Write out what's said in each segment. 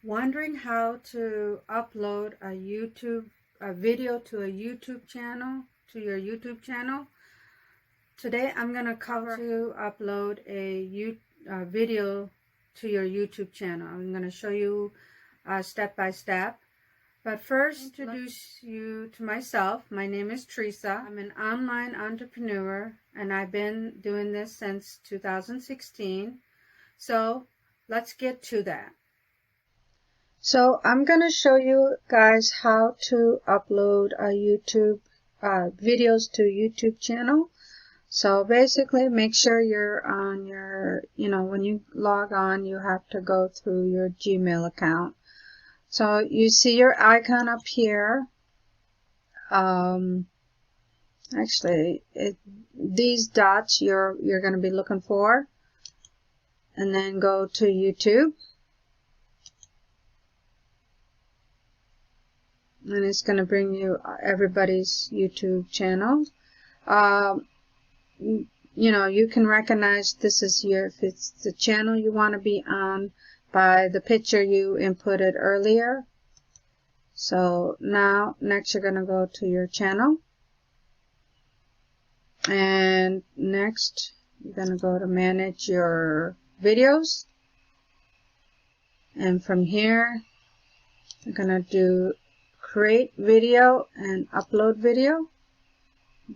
Wondering how to upload a video to a YouTube channel, to your YouTube channel? Today I'm going to cover to upload a video to your YouTube channel. I'm going to show you step by step. But first, introduce you to myself. My name is Teresa. I'm an online entrepreneur, and I've been doing this since 2016. So let's get to that. So I'm going to show you guys how to upload a YouTube videos to YouTube channel. So basically, make sure you're on your, when you log on, you have to go through your Gmail account. So you see your icon up here. Actually, these dots you're going to be looking for, and then go to YouTube, and it's going to bring you everybody's YouTube channel. You can recognize this is if it's the channel you want to be on by the picture you inputted earlier. So now, next you're going to go to your channel. And next, you're going to go to manage your videos. And from here, you're going to do create video and upload video.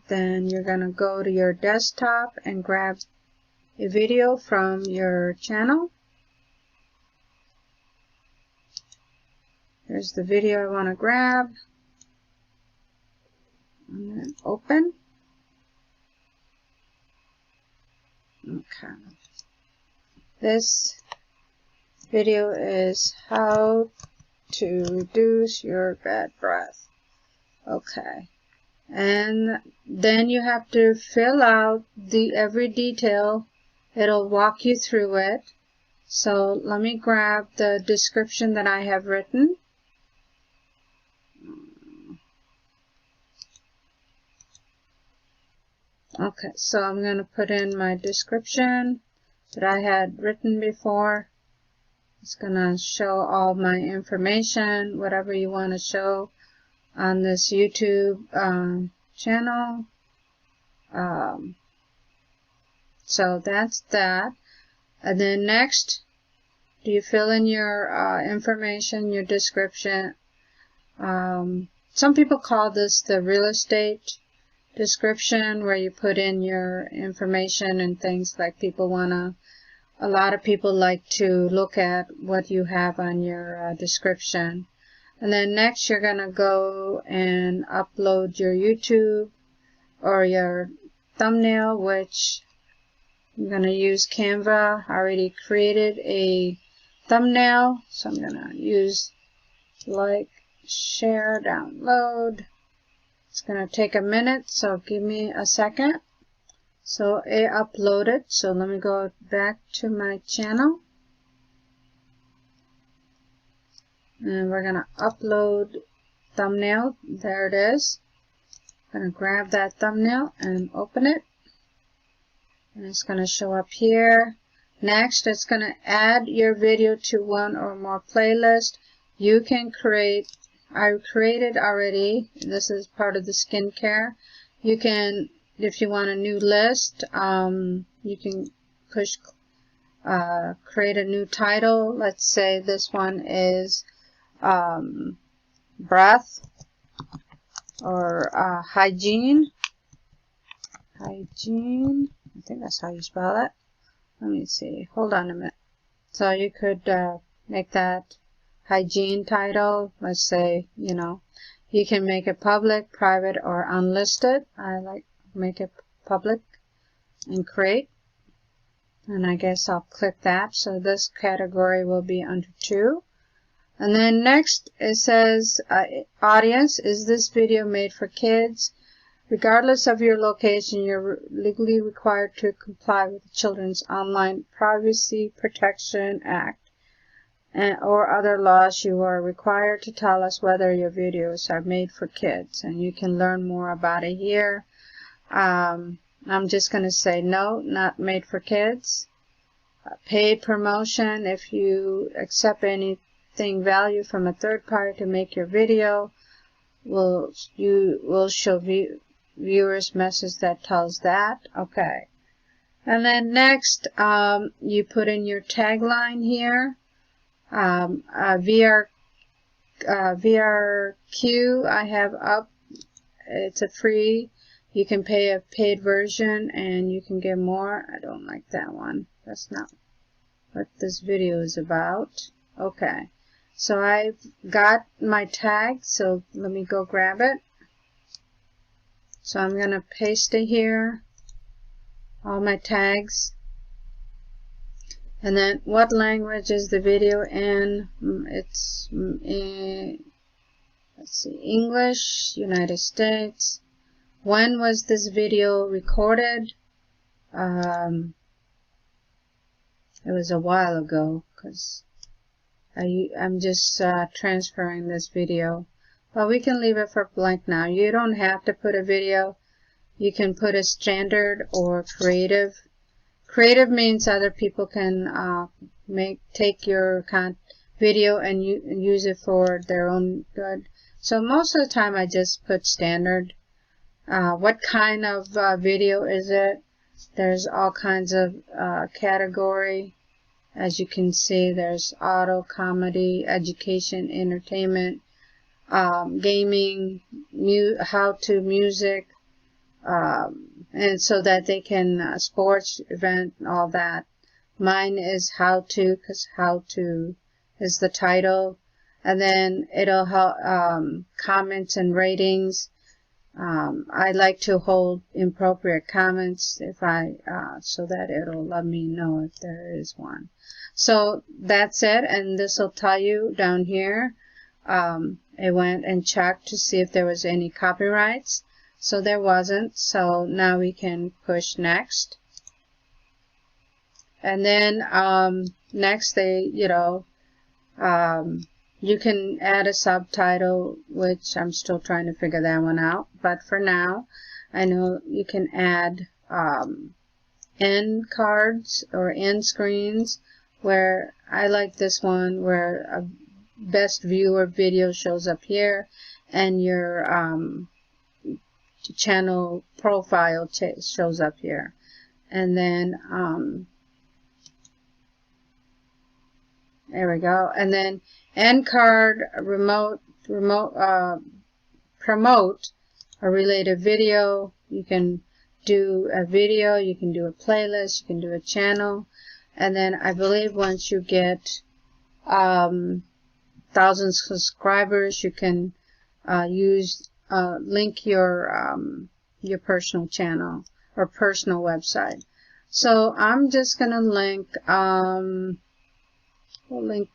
Then you're going to go to your desktop and grab a video from your channel. Here's the video I want to grab. And then open. Okay. This video is how to reduce your bad breath. Okay. And then you have to fill out every detail. It'll walk you through it. So let me grab the description that I have written. Okay, so I'm going to put in my description that I had written before. It's going to show all my information, whatever you want to show on this YouTube channel. So that's that. And then next, do you fill in your information, your description? Some people call this the real estate description, where you put in your information and things like a lot of people like to look at what you have on your description. And then next you're going to go and upload your YouTube or your thumbnail, which I'm going to use Canva. I already created a thumbnail, so I'm going to use like, share, download. It's going to take a minute, so give me a second. So I uploaded, so let me go back to my channel. And we're going to upload thumbnail. There it is. I'm going to grab that thumbnail and open it. And it's going to show up here. Next, it's going to add your video to one or more playlists. You can create, I created already. This is part of the skincare. You can, if you want a new list, you can push create a new title. Let's say this one is breath or hygiene. Hygiene. I think that's how you spell it. Let me see. Hold on a minute. So you could make that hygiene title. Let's say, you can make it public, private, or unlisted. I like make it public and create. And I guess I'll click that. So this category will be under 2. And then next it says audience. Is this video made for kids? Regardless of your location, you're legally required to comply with the Children's Online Privacy Protection Act or other laws. You are required to tell us whether your videos are made for kids. And you can learn more about it here. I'm just going to say no, not made for kids. Paid promotion, if you accept any anything value from a third party to make your video. You will show viewers message that tells that. Okay. And then next, you put in your tagline here. VRQ I have up. It's a free. You can pay a paid version and you can get more. I don't like that one. That's not what this video is about. Okay. So I've got my tag. So let me go grab it. So I'm going to paste it here. All my tags. And then what language is the video in? It's in, let's see, English, United States. When was this video recorded? It was a while ago because I'm just transferring this video. Well, we can leave it for blank now. You don't have to put a video. You can put a standard or creative. Creative means other people can take your video and use it for their own good. So most of the time I just put standard. What kind of video is it? There's all kinds of category. As you can see, there's auto, comedy, education, entertainment, gaming, how-to, music, and so that they can sports event, all that. Mine is how to, because how to is the title, and then it'll help comments and ratings. I like to hold inappropriate comments if so that it'll let me know if there is one. So that's it, and this will tell you down here. I went and checked to see if there was any copyrights. So there wasn't, so now we can push next. And then next you can add a subtitle, which I'm still trying to figure that one out. But for now, I know you can add end cards or end screens, where I like this one where a best viewer video shows up here and your channel profile shows up here, and then there we go. And then end card, promote a related video. You can do a video, you can do a playlist, you can do a channel, and then I believe once you get 1,000 subscribers, you can link your personal channel or personal website. So I'm just gonna link we'll link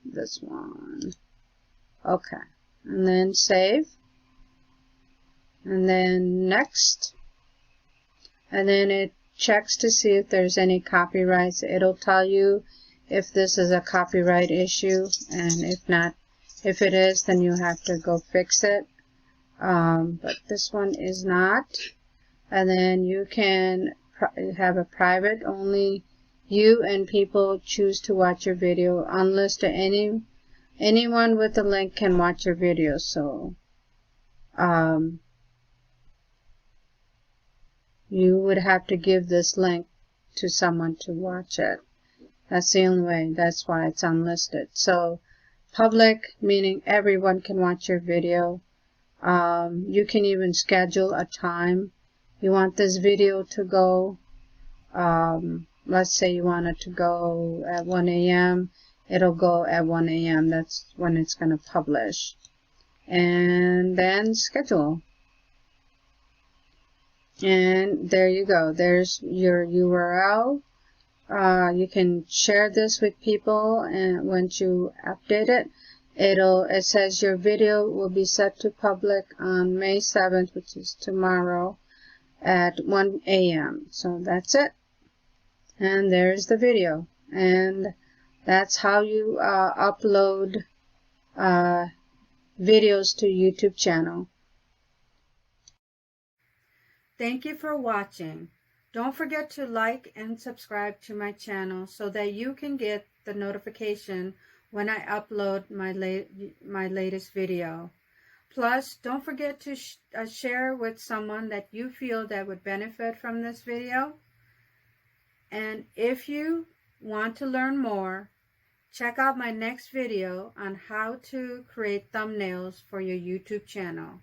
this one. Okay, and then save, and then next, and then it checks to see if there's any copyrights. It'll tell you if this is a copyright issue, and if not, if it is, then you have to go fix it. But this one is not. And then you can have a private, only you and people choose to watch your video. Unlisted, anyone with a link can watch your video. So you would have to give this link to someone to watch it. That's the only way. That's why it's unlisted. So public, meaning everyone can watch your video. You can even schedule a time. You want this video to go, let's say you want it to go at 1 a.m. It'll go at 1 a.m. That's when it's going to publish. And then schedule. And there you go. There's your URL. You can share this with people, and once you update it, it says your video will be set to public on May 7th, which is tomorrow, at 1 a.m. So that's it. And there's the video. And that's how you upload videos to YouTube channel. Thank you for watching. Don't forget to like and subscribe to my channel so that you can get the notification when I upload my latest video. Plus, don't forget to share with someone that you feel that would benefit from this video. And if you want to learn more, check out my next video on how to create thumbnails for your YouTube channel.